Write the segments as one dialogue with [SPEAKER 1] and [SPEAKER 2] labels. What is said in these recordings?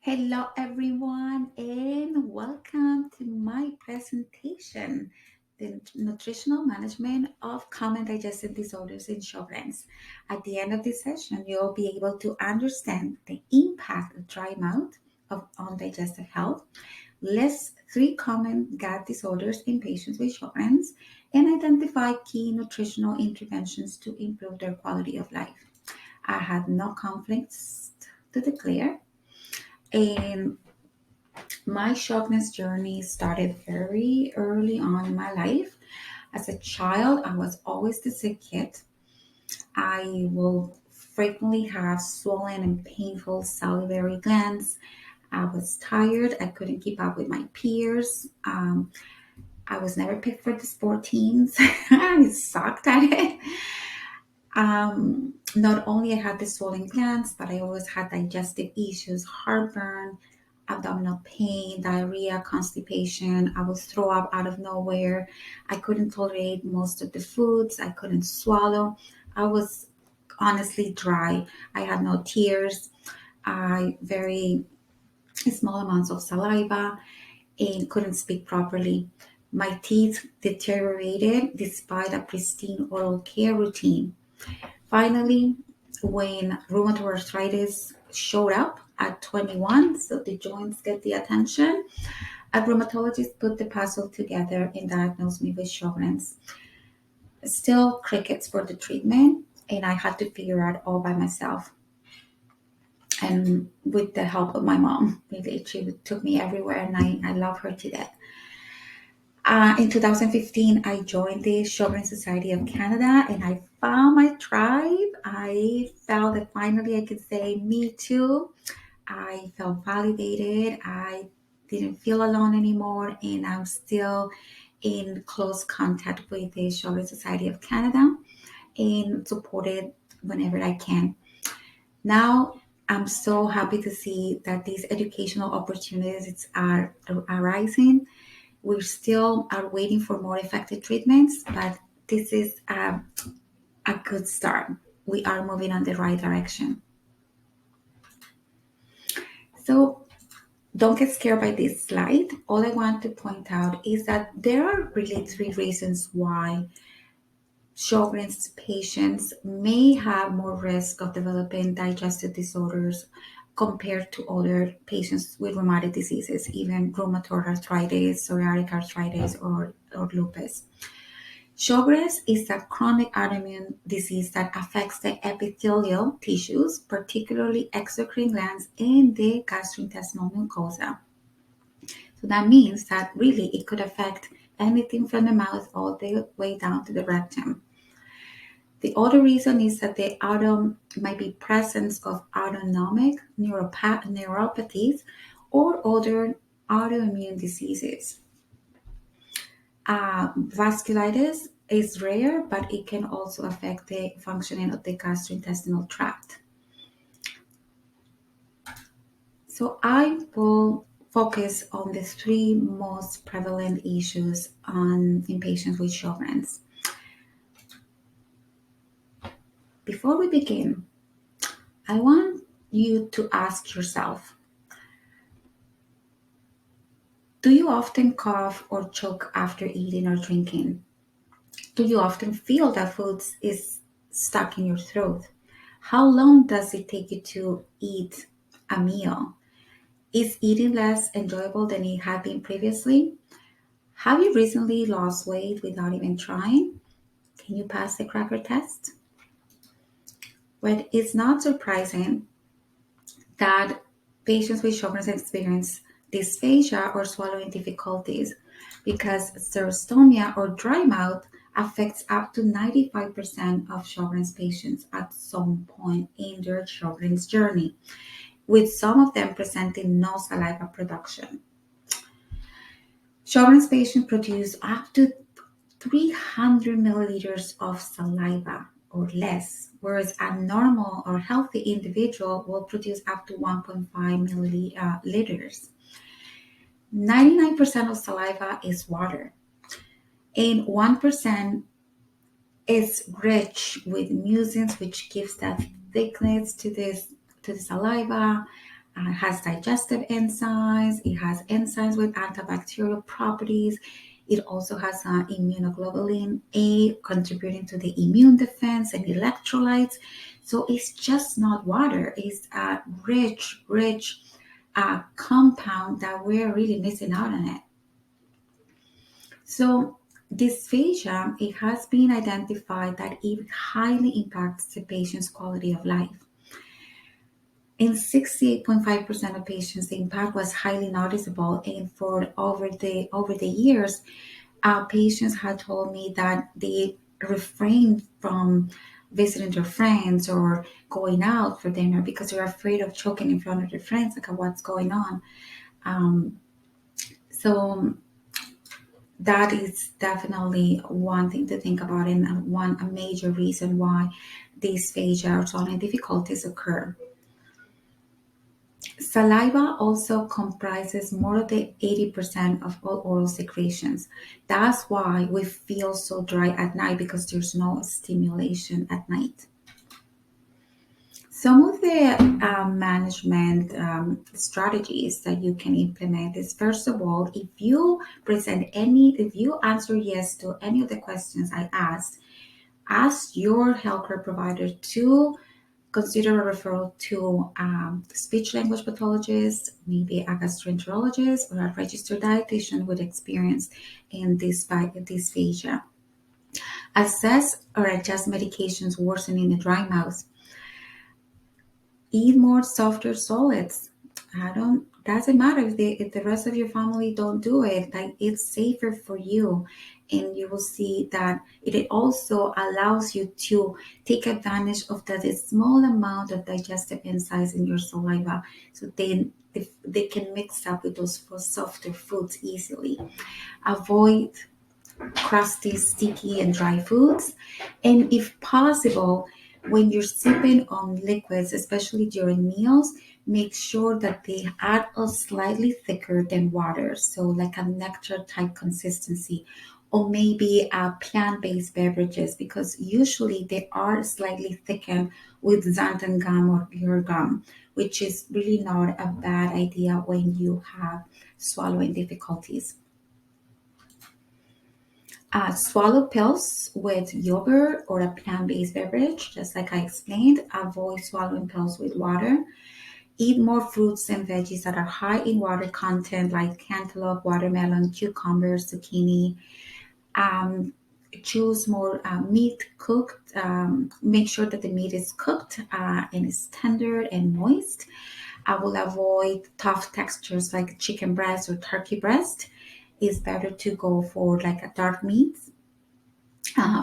[SPEAKER 1] Hello, everyone, and welcome to my presentation, the Nutritional Management of Common Digestive Disorders in Sjogren's. At the end of this session, you'll be able to understand the impact of dry mouth on digestive health, list three common gut disorders in patients with Sjogren's, and identify key nutritional interventions to improve their quality of life. I had no conflicts to declare. And my Sjogren's journey started very early on in my life. As a child, I was always the sick kid. I will frequently have swollen and painful salivary glands. I was tired. I couldn't keep up with my peers. I was never picked for the sport teams. I sucked at it. Not only I had the swollen glands, but I always had digestive issues, heartburn, abdominal pain, diarrhea, constipation. I would throw up out of nowhere. I couldn't tolerate most of the foods. I couldn't swallow. I was honestly dry. I had no tears. I very small amounts of saliva and couldn't speak properly. My teeth deteriorated despite a pristine oral care routine. Finally, when rheumatoid arthritis showed up at 21, so the joints get the attention, a rheumatologist put the puzzle together and diagnosed me with Sjogren's. Still crickets for the treatment, and I had to figure out all by myself. And with the help of my mom, really, she took me everywhere, and I love her to death. In 2015, I joined the Sjogren Society of Canada and I found my tribe. I felt that finally I could say, me too. I felt validated. I didn't feel alone anymore. And I'm still in close contact with the Sjogren Society of Canada and supported whenever I can. Now, I'm so happy to see that these educational opportunities are arising. We still are waiting for more effective treatments, but this is a good start. We are moving on the right direction. So don't get scared by this slide. All I want to point out is that there are really three reasons why Sjogren's patients may have more risk of developing digestive disorders compared to other patients with rheumatic diseases, even rheumatoid arthritis, psoriatic arthritis, or lupus. Sjogren's is a chronic autoimmune disease that affects the epithelial tissues, particularly exocrine glands and the gastrointestinal mucosa. So that means that really it could affect anything from the mouth all the way down to the rectum. The other reason is that the might be presence of autonomic neuropathies or other autoimmune diseases. Vasculitis is rare, but it can also affect the functioning of the gastrointestinal tract. So I will focus on the three most prevalent issues in patients with Sjogren's. Before we begin, I want you to ask yourself, do you often cough or choke after eating or drinking? Do you often feel that food is stuck in your throat? How long does it take you to eat a meal? Is eating less enjoyable than it had been previously? Have you recently lost weight without even trying? Can you pass the cracker test? Well, it's not surprising that patients with Sjogren's experience dysphagia or swallowing difficulties because xerostomia or dry mouth affects up to 95% of Sjogren's patients at some point in their Sjogren's journey, with some of them presenting no saliva production. Sjogren's patients produce up to 300 milliliters of saliva or less, whereas a normal or healthy individual will produce up to 1.5 milliliters. 99% of saliva is water, and 1% is rich with mucins, which gives that thickness to the saliva, has digestive enzymes. It has enzymes with antibacterial properties. It also has immunoglobulin A contributing to the immune defense and electrolytes. So it's just not water. It's a rich compound that we're really missing out on it. So dysphagia, it has been identified that it highly impacts the patient's quality of life. In 68.5% of patients, the impact was highly noticeable, and for over the years, patients had told me that they refrained from visiting their friends or going out for dinner because they're afraid of choking in front of their friends, like what's going on. So that is definitely one thing to think about, and a major reason why these dysphagia or swallowing difficulties occur. Saliva also comprises more than 80% of all oral secretions. That's why we feel so dry at night, because there's no stimulation at night. Some of the management strategies that you can implement is, first of all, if you answer yes to any of the questions I asked, ask your healthcare provider to consider a referral to speech language pathologist, maybe a gastroenterologist, or a registered dietitian with experience in dysphagia. Assess or adjust medications worsening the dry mouth. Eat more softer solids. Doesn't matter if the rest of your family don't do it, like it's safer for you. And you will see that it also allows you to take advantage of that small amount of digestive enzymes in your saliva. So then they can mix up with those softer foods easily. Avoid crusty, sticky, and dry foods. And if possible, when you're sipping on liquids, especially during meals, make sure that they are slightly thicker than water. So like a nectar type consistency, or maybe plant-based beverages, because usually they are slightly thickened with xanthan gum or pure gum, which is really not a bad idea when you have swallowing difficulties. Swallow pills with yogurt or a plant-based beverage, just like I explained. Avoid swallowing pills with water. Eat more fruits and veggies that are high in water content, like cantaloupe, watermelon, cucumbers, zucchini. Um, Choose more meat cooked. Make sure that the meat is cooked and is tender and moist. I will avoid tough textures like chicken breast or turkey breast. It's better to go for like a dark meat.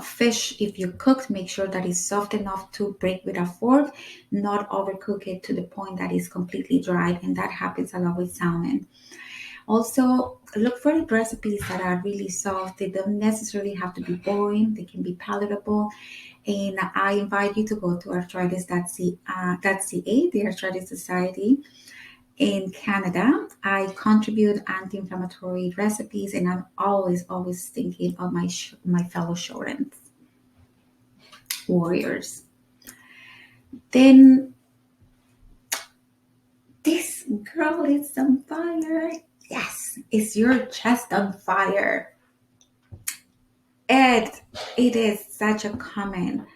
[SPEAKER 1] Fish, if you cooked, make sure that it's soft enough to break with a fork, not overcook it to the point that it's completely dried, and that happens a lot with salmon. Also, look for recipes that are really soft. They don't necessarily have to be boring, they can be palatable. And I invite you to go to arthritis.ca, the Arthritis Society in Canada. I contribute anti-inflammatory recipes, and I'm always thinking of my fellow Sjogren warriors. Then this girl is on fire. Yes, is your chest on fire? It is such a common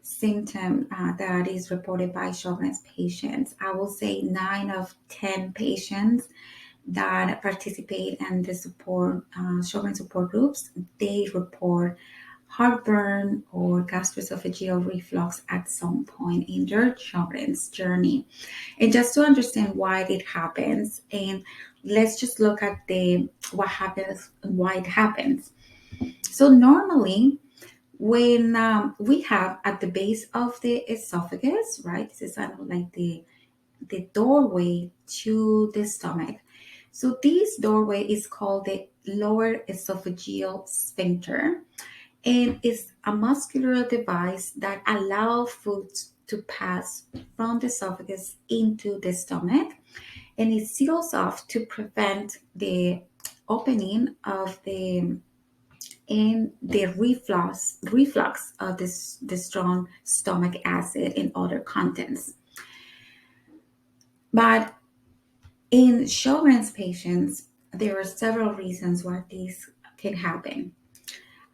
[SPEAKER 1] symptom that is reported by Sjogren's patients. I will say 9 of 10 patients that participate in the Sjogren support groups, they report heartburn or gastroesophageal reflux at some point in their Sjogren's journey. And just to understand why it happens, and let's just look at what happens and why it happens. So normally, when we have at the base of the esophagus, right? This is kind of like the doorway to the stomach. So this doorway is called the lower esophageal sphincter, and is a muscular device that allows food to pass from the esophagus into the stomach, and it seals off to prevent the opening of the reflux of the strong stomach acid and other contents. But In Sjogren's patients, there are several reasons why this can happen.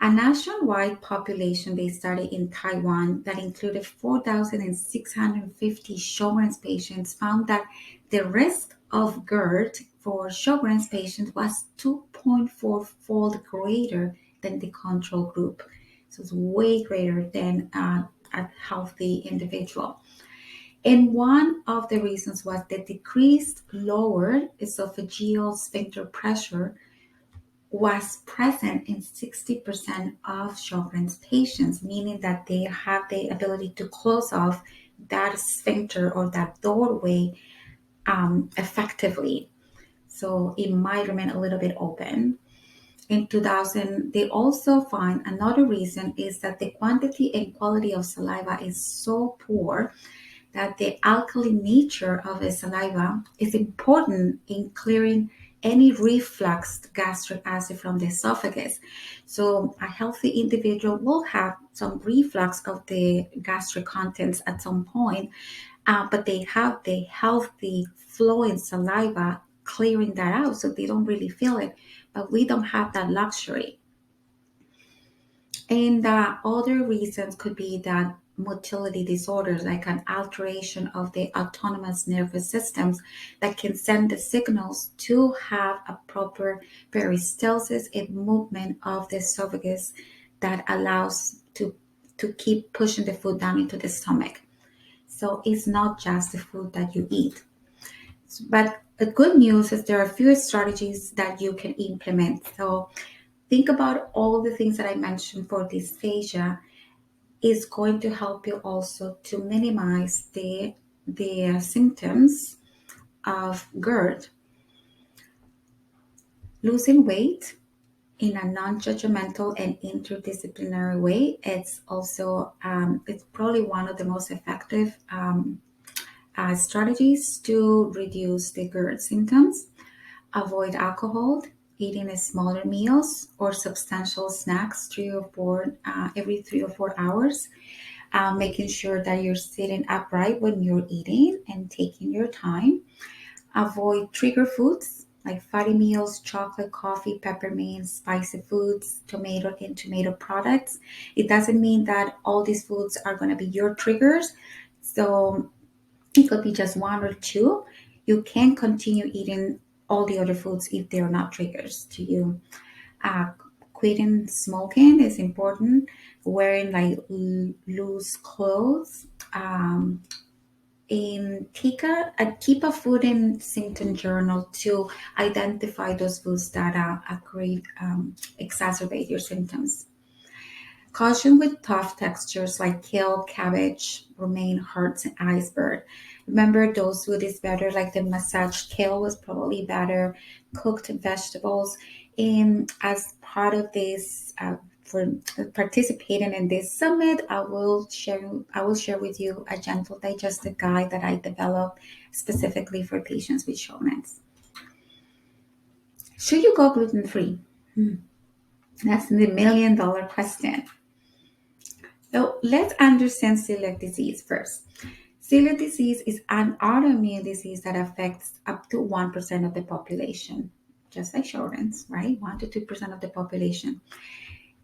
[SPEAKER 1] A nationwide population-based study in Taiwan that included 4,650 Sjogren's patients found that the risk of GERD for Sjogren's patients was 2.4-fold greater than the control group. So it's way greater than a healthy individual. And one of the reasons was the decreased lower esophageal sphincter pressure was present in 60% of Sjogren's patients, meaning that they have the ability to close off that sphincter or that doorway effectively. So it might remain a little bit open. In 2000, they also find another reason is that the quantity and quality of saliva is so poor that the alkaline nature of the saliva is important in clearing any refluxed gastric acid from the esophagus. So a healthy individual will have some reflux of the gastric contents at some point, but they have the healthy flowing saliva clearing that out, so they don't really feel it. But we don't have that luxury. And other reasons could be that motility disorders, like an alteration of the autonomous nervous systems that can send the signals to have a proper peristalsis and movement of the esophagus that allows to keep pushing the food down into the stomach. So it's not just the food that you eat. But the good news is there are a few strategies that you can implement. So think about all the things that I mentioned for dysphagia is going to help you also to minimize the symptoms of GERD. Losing weight in a non-judgmental and interdisciplinary way, it's also it's probably one of the most effective strategies to reduce the GERD symptoms. Avoid alcohol, eating smaller meals or substantial snacks every 3 or 4 hours. Making sure that you're sitting upright when you're eating and taking your time. Avoid trigger foods like fatty meals, chocolate, coffee, peppermint, spicy foods, tomato products. It doesn't mean that all these foods are going to be your triggers. So it could be just one or two. You can continue eating all the other foods if they're not triggers to you. Uh, Quitting smoking is important. Wearing like loose clothes. And keep a food and symptom journal to identify those foods that exacerbate your symptoms. Caution with tough textures like kale, cabbage, romaine, hearts, and iceberg. Remember, those food is better, like the massaged kale was probably better, cooked vegetables. And as part of this, for participating in this summit, I will share with you a gentle digestive guide that I developed specifically for patients with Sjogren's. Should you go gluten free? That's the $1 million question. So let's understand celiac disease first. Celiac disease is an autoimmune disease that affects up to 1% of the population, just like Sjogren's, right? 1 to 2% of the population.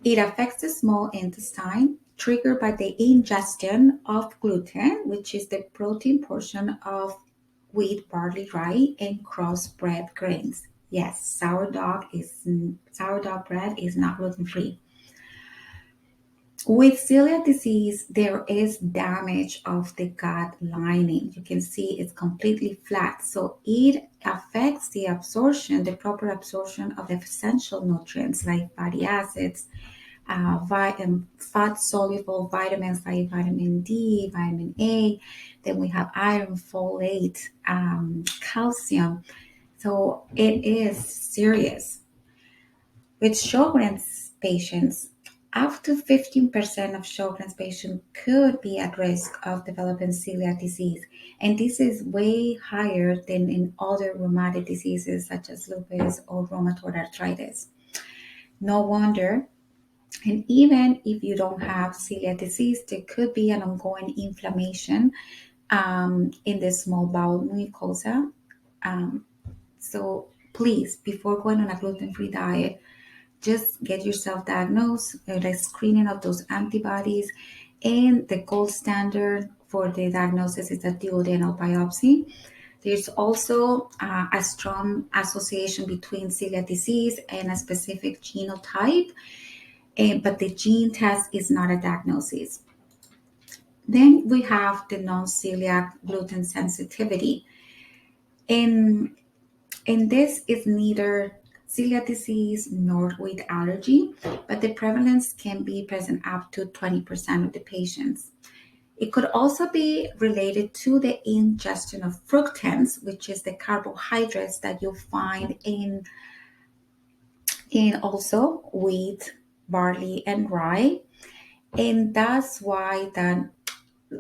[SPEAKER 1] It affects the small intestine, triggered by the ingestion of gluten, which is the protein portion of wheat, barley, rye, and crossbred grains. Yes, sourdough bread is not gluten free. With celiac disease, there is damage of the gut lining. You can see it's completely flat. So it affects the proper absorption of essential nutrients like fatty acids, fat-soluble vitamins like vitamin D, vitamin A. Then we have iron, folate, calcium. So it is serious. With Sjogren's patients, up to 15% of Sjogren's patients could be at risk of developing celiac disease. And this is way higher than in other rheumatic diseases such as lupus or rheumatoid arthritis. No wonder. And even if you don't have celiac disease, there could be an ongoing inflammation in the small bowel mucosa. So please, before going on a gluten-free diet, just get yourself diagnosed, a screening of those antibodies, and the gold standard for the diagnosis is a duodenal biopsy. There's also a strong association between celiac disease and a specific genotype, but the gene test is not a diagnosis. Then we have the non-celiac gluten sensitivity. And this is neither celiac disease nor wheat allergy, but the prevalence can be present up to 20% of the patients. It could also be related to the ingestion of fructans, which is the carbohydrates that you'll find in also wheat, barley, and rye. And that's why that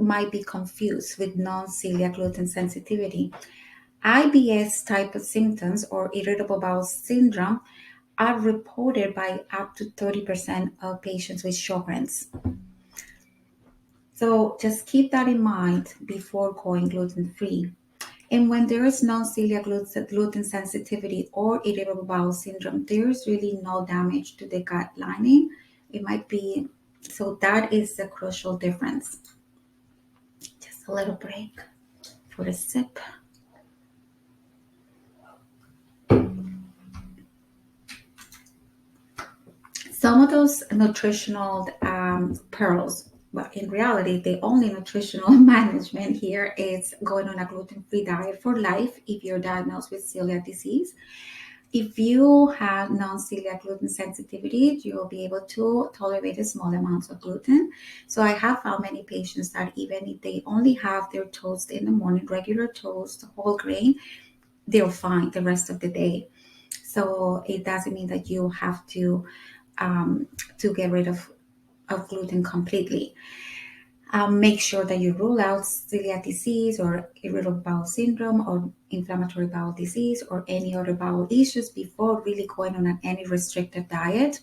[SPEAKER 1] might be confused with non-celiac gluten sensitivity. IBS type of symptoms or irritable bowel syndrome are reported by up to 30% of patients with Sjogren's. So just keep that in mind before going gluten-free. And when there is non-celiac gluten sensitivity or irritable bowel syndrome, there is really no damage to the gut lining. It might be, so that is the crucial difference. Just a little break for a sip. Some of those nutritional pearls, well, in reality, the only nutritional management here is going on a gluten-free diet for life if you're diagnosed with celiac disease. If you have non-celiac gluten sensitivity, you will be able to tolerate a small amounts of gluten. So I have found many patients that even if they only have their toast in the morning, regular toast, whole grain, they're fine the rest of the day. So it doesn't mean that you have to get rid of gluten completely. Make sure that you rule out celiac disease or irritable bowel syndrome or inflammatory bowel disease or any other bowel issues before really going on any restricted diet.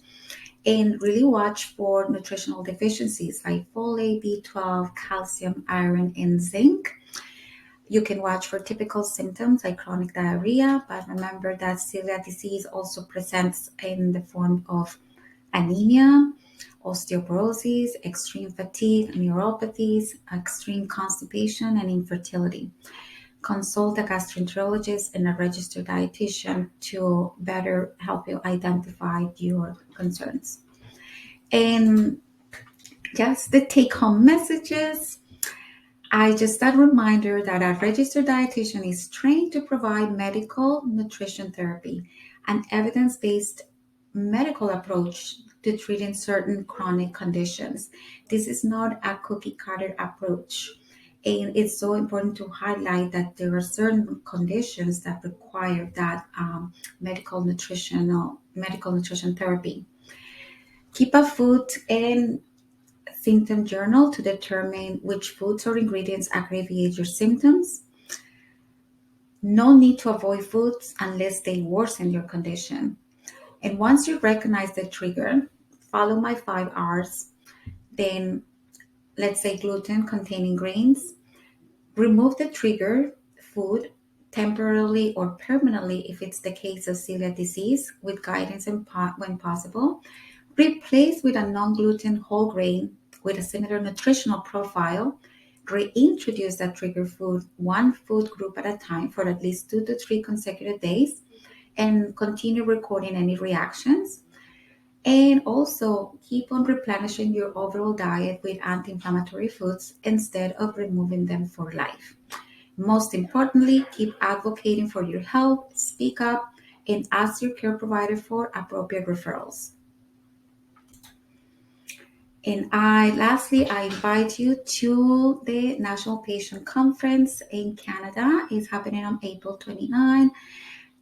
[SPEAKER 1] And really watch for nutritional deficiencies like folate, B12, calcium, iron, and zinc. You can watch for typical symptoms like chronic diarrhea, but remember that celiac disease also presents in the form of anemia, osteoporosis, extreme fatigue, neuropathies, extreme constipation, and infertility. Consult a gastroenterologist and a registered dietitian to better help you identify your concerns. And just the take home messages. Just a reminder that a registered dietitian is trained to provide medical nutrition therapy, an evidence based medical approach to treating certain chronic conditions. This is not a cookie cutter approach. And it's so important to highlight that there are certain conditions that require that medical nutrition therapy. Keep a food and symptom journal to determine which foods or ingredients aggravate your symptoms. No need to avoid foods unless they worsen your condition. And once you recognize the trigger, follow my 5 R's. Then, let's say gluten containing grains. Remove the trigger food temporarily or permanently if it's the case of celiac disease with guidance when possible. Replace with a non-gluten whole grain with a similar nutritional profile. Reintroduce that trigger food one food group at a time for at least 2 to 3 consecutive days and continue recording any reactions. And also keep on replenishing your overall diet with anti-inflammatory foods instead of removing them for life. Most importantly, keep advocating for your health, speak up, and ask your care provider for appropriate referrals. And lastly, I invite you to the National Patient Conference in Canada. It's happening on April 29.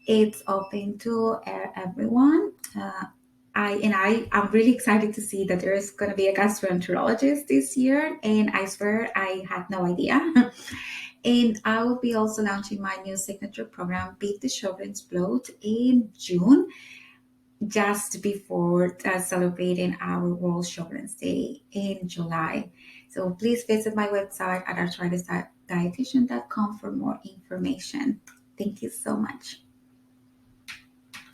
[SPEAKER 1] It's open to everyone. I'm really excited to see that there is going to be a gastroenterologist this year, and I swear I had no idea. And I will be also launching my new signature program, Beat the Sjogren's Bloat, in June, just before celebrating our World Sjogren's Day in July. So please visit my website at arthritisdietitian.com for more information. Thank you so much.